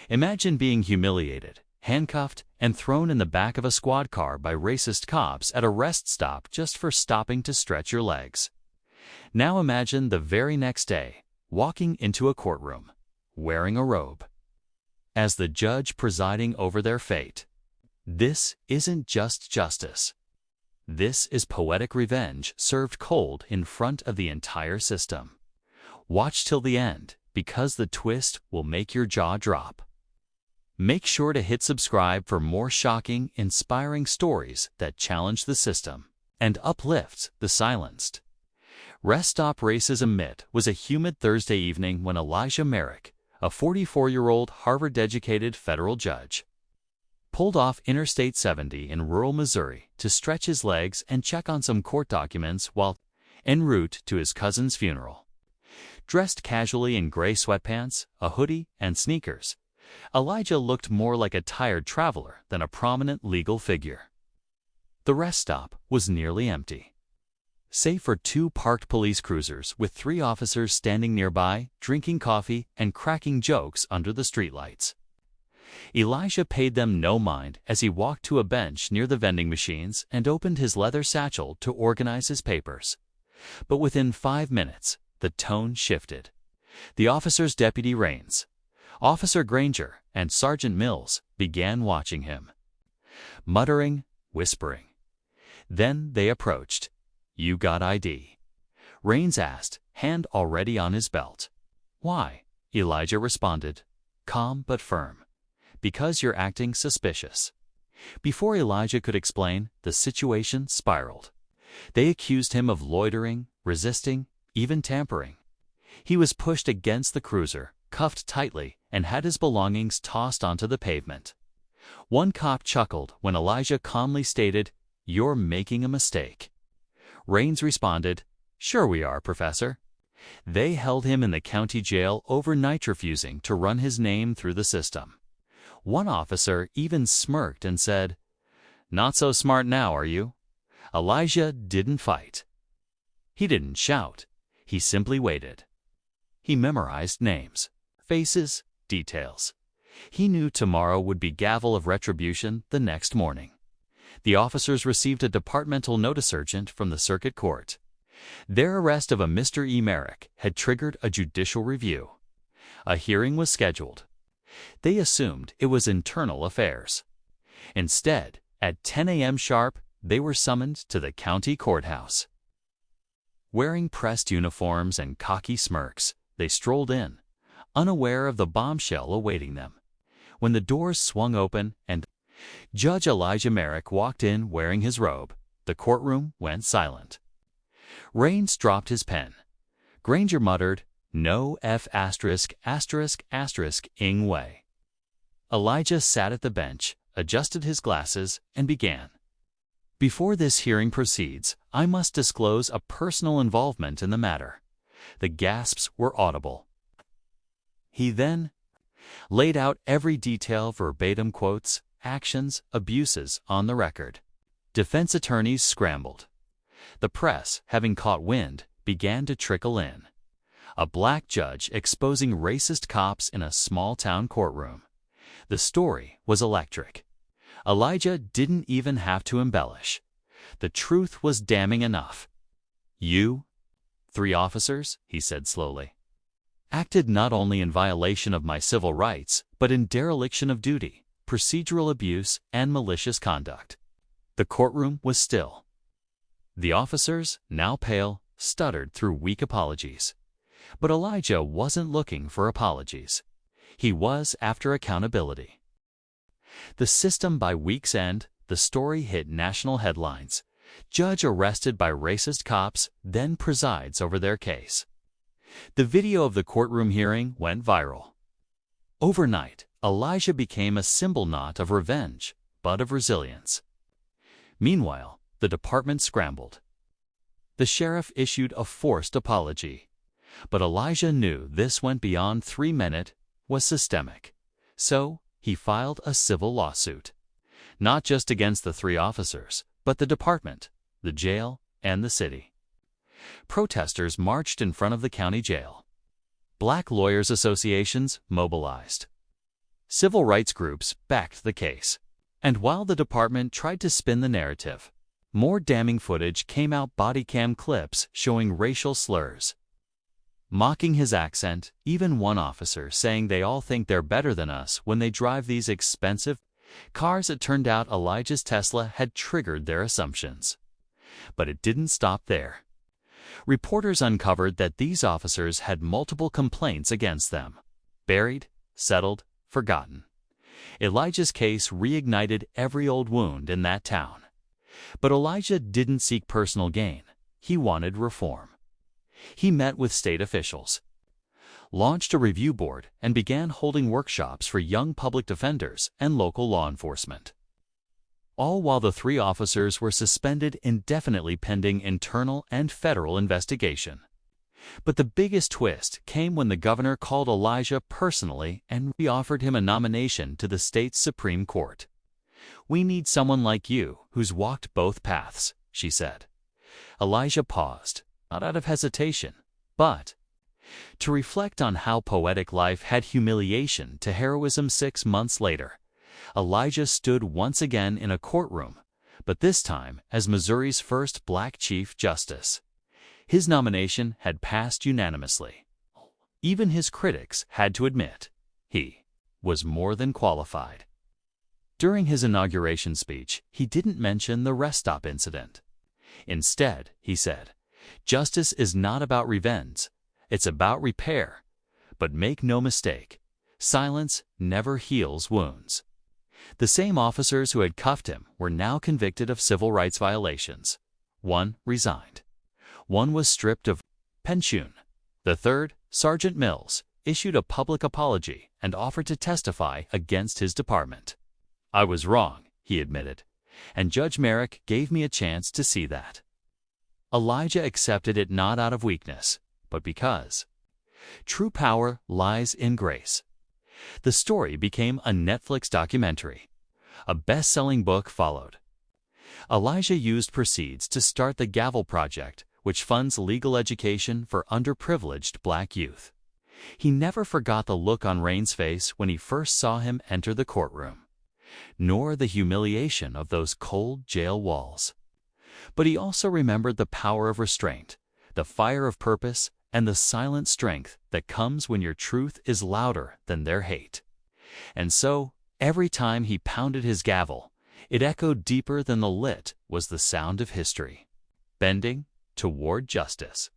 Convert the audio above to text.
Imagine being humiliated, handcuffed, and thrown in the back of a squad car by racist cops at a rest stop just for stopping to stretch your legs. Now imagine the very next day, walking into a courtroom, wearing a robe, as the judge presiding over their fate. This isn't just justice. This is poetic revenge served cold in front of the entire system. Watch till the end, because the twist will make your jaw drop. Make sure to hit subscribe for more shocking, inspiring stories that challenge the system and uplift the silenced. Rest Stop Racism Myth was a humid Thursday evening when Elijah Merrick, a 44-year-old Harvard-educated federal judge, pulled off Interstate 70 in rural Missouri to stretch his legs and check on some court documents while en route to his cousin's funeral. Dressed casually in gray sweatpants, a hoodie, and sneakers, Elijah looked more like a tired traveler than a prominent legal figure. The rest stop was nearly empty, save for two parked police cruisers with 3 officers standing nearby, drinking coffee and cracking jokes under the streetlights. Elijah paid them no mind as he walked to a bench near the vending machines and opened his leather satchel to organize his papers. But within 5 minutes, the tone shifted. The officer's deputy Raines, Officer Granger, and Sergeant Mills began watching him, muttering, whispering. Then they approached. "You got ID?" Raines asked, hand already on his belt. "Why?" Elijah responded, calm but firm. "Because you're acting suspicious." Before Elijah could explain, the situation spiraled. They accused him of loitering, resisting, even tampering. He was pushed against the cruiser, cuffed tightly, and had his belongings tossed onto the pavement. One cop chuckled when Elijah calmly stated, "You're making a mistake." Raines responded, "Sure we are, Professor." They held him in the county jail overnight, refusing to run his name through the system. One officer even smirked and said, "Not so smart now, are you?" Elijah didn't fight. He didn't shout. He simply waited. He memorized names, faces, details. He knew tomorrow would be gavel of retribution the next morning. The officers received a departmental notice urgent from the circuit court. Their arrest of a Mr. E. Merrick had triggered a judicial review. A hearing was scheduled. They assumed it was internal affairs. Instead, at 10 a.m. sharp, they were summoned to the county courthouse. Wearing pressed uniforms and cocky smirks, they strolled in, unaware of the bombshell awaiting them. When the doors swung open and Judge Elijah Merrick walked in wearing his robe, the courtroom went silent. Raines dropped his pen. Granger muttered, "No F***************** ing way." Elijah sat at the bench, adjusted his glasses, and began. "Before this hearing proceeds, I must disclose a personal involvement in the matter." The gasps were audible. He then laid out every detail, verbatim quotes, actions, abuses on the record. Defense attorneys scrambled. The press, having caught wind, began to trickle in. A black judge exposing racist cops in a small-town courtroom. The story was electric. Elijah didn't even have to embellish. The truth was damning enough. "You, 3 officers," he said slowly, "acted not only in violation of my civil rights, but in dereliction of duty, procedural abuse, and malicious conduct." The courtroom was still. The officers, now pale, stuttered through weak apologies. But Elijah wasn't looking for apologies. He was after accountability. The system by week's end, the story hit national headlines. Judge arrested by racist cops, then presides over their case. The video of the courtroom hearing went viral. Overnight, Elijah became a symbol not of revenge, but of resilience. Meanwhile, the department scrambled. The sheriff issued a forced apology. But Elijah knew this went beyond 3 minutes, was systemic. So, he filed a civil lawsuit. Not just against the 3 officers, but the department, the jail, and the city. Protesters marched in front of the county jail. Black lawyers' associations mobilized. Civil rights groups backed the case. And while the department tried to spin the narrative, more damning footage came out: body cam clips showing racial slurs, mocking his accent, even one officer saying they all think they're better than us when they drive these expensive cars. It turned out Elijah's Tesla had triggered their assumptions. But it didn't stop there. Reporters uncovered that these officers had multiple complaints against them. Buried, settled, forgotten. Elijah's case reignited every old wound in that town. But Elijah didn't seek personal gain. He wanted reform. He met with state officials, launched a review board, and began holding workshops for young public defenders and local law enforcement. All while the 3 officers were suspended indefinitely pending internal and federal investigation. But the biggest twist came when the governor called Elijah personally and offered him a nomination to the state's Supreme Court. "We need someone like you who's walked both paths," she said. Elijah paused, not out of hesitation, but to reflect on how poetic life had humiliation to heroism. 6 months later, Elijah stood once again in a courtroom, but this time as Missouri's first black Chief Justice. His nomination had passed unanimously. Even his critics had to admit he was more than qualified. During his inauguration speech, he didn't mention the rest stop incident. Instead, he said, "Justice is not about revenge, it's about repair. But make no mistake, silence never heals wounds." The same officers who had cuffed him were now convicted of civil rights violations. One resigned. One was stripped of pension. The third, Sergeant Mills, issued a public apology and offered to testify against his department. "I was wrong," he admitted, "and Judge Merrick gave me a chance to see that." Elijah accepted it not out of weakness, but because true power lies in grace. The story became a Netflix documentary. A best-selling book followed. Elijah used proceeds to start the Gavel Project, which funds legal education for underprivileged black youth. He never forgot the look on Rain's face when he first saw him enter the courtroom, nor the humiliation of those cold jail walls. But he also remembered the power of restraint, the fire of purpose, and the silent strength that comes when your truth is louder than their hate. And so, every time he pounded his gavel, it echoed deeper than the lit was the sound of history, bending toward justice.